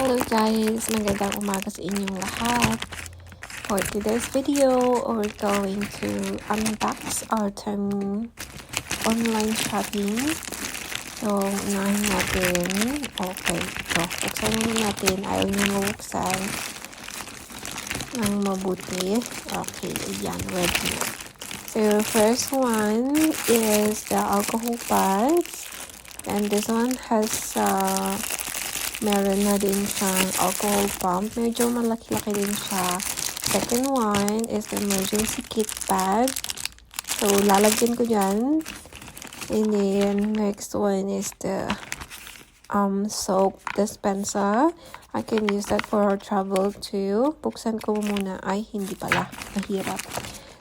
Hello guys, magandang umaga sa inyong lahat. For today's video, we're going to unbox our Temu online shopping. So, unahin natin. Okay, ito. Buksan muna natin. Ayaw niyo mabuksan ng mabuti. Okay, ayan. Ready na. So, first one is the alcohol pads. And this one has meron na din siyang alcohol pump. Medyo malaki-laki din siya. Second one is the emergency kit pad. So, lalagyan ko dyan. And then, next one is the soap dispenser. I can use that for our travel too. Buksan ko muna. Ay, hindi pala. Mahirap.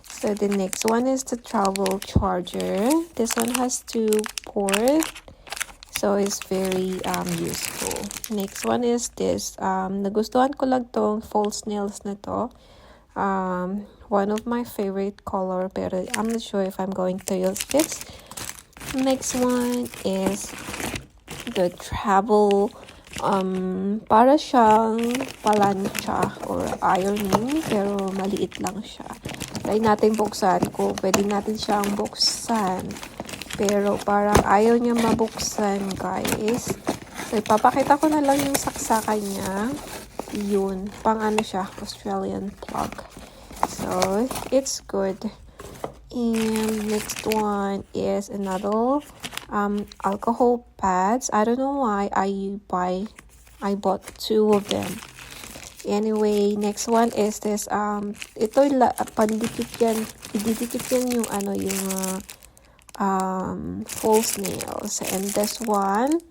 So, the next one is the travel charger. This one has 2 ports. So, it's very useful. Next one is this. Nagustuhan ko lang tong false nails na to. One of my favorite color, pero I'm not sure if I'm going to use this. Next one is the travel, para siyang palancha or ironing, pero maliit lang siya. Try natin buksan kung pwede natin siyang buksan. Pero parang ayaw niya mabuksan, guys. So, ipapakita ko na lang yung saksakan niya. Yun. Pang ano siya, Australian plug. So, it's good. And next one is another alcohol pads. I don't know why I bought 2 of them. Anyway, next one is this. Ito, pandikit yan. Ididikit yan yung ano, yung false nails. And this one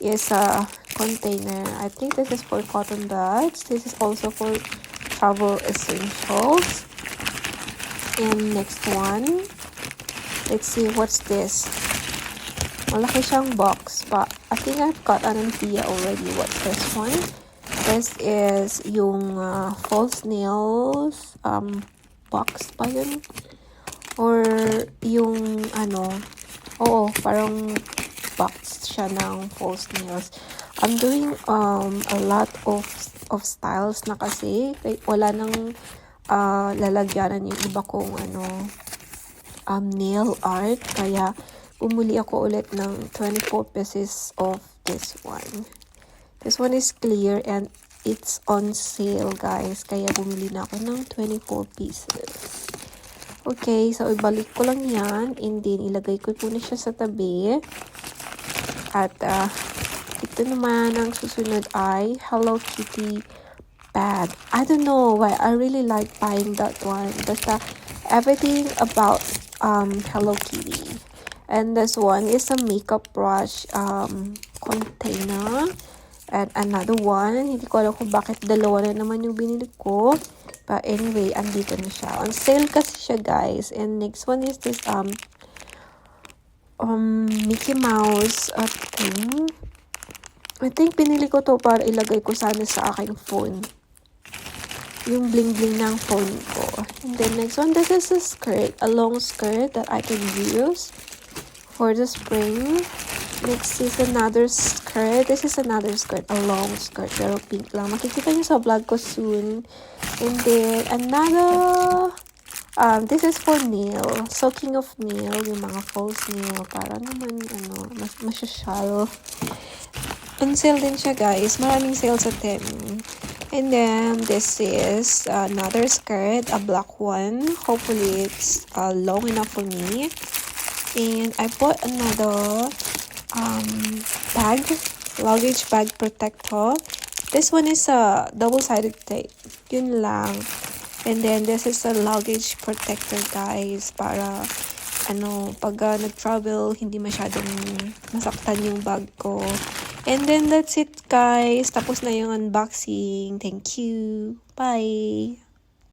is a container. I think this is for cotton buds. This is also for travel essentials. And next one, let's see what's this. Malaki siyang box, but I think I've got an idea already what's this one. This is yung false nails box pa yun. Or yung ano, parang box siya ng false nails. I'm doing a lot of styles na kasi wala nang lalagyanan yung iba kong nail art, kaya bumili ako ulit ng 24 pieces of this one. This one is clear and it's on sale, guys, kaya bumili na ako ng 24 pieces. Okay, so ibalik ko lang yan, and then ilagay ko muna siya sa tabi. At ito naman ang susunod ay Hello Kitty pad. I don't know why I really like buying that one. Basta everything about Hello Kitty. And this one is a makeup brush container. And another one, hindi ko alam kung bakit dalawa na naman yung binili ko. But anyway, andito na siya. On sale kasi siya, guys. And next one is this Mickey Mouse thing. I think pinili ko to para ilagay ko sana sa aking phone. Yung bling-bling ng phone ko. And then next one, this is a skirt. A long skirt that I can use for the spring. Next is another skirt. This is another skirt. A long skirt. Pero pink lang. Makikita nyo sa vlog ko soon. And then another. This is for nail. Soaking of nail. Yung mga false nail. Para naman, mas masyashal. On sale din siya, guys. Maraming sale sa Temu. And then, this is another skirt. A black one. Hopefully, it's long enough for me. And I bought another bag, luggage bag protector. This one is a double-sided tape. Yun lang. And then this is a luggage protector, guys, para pag nag-travel, hindi masyadong masaktan yung bag ko. And then that's it, guys. Tapos na yung unboxing. Thank you. Bye.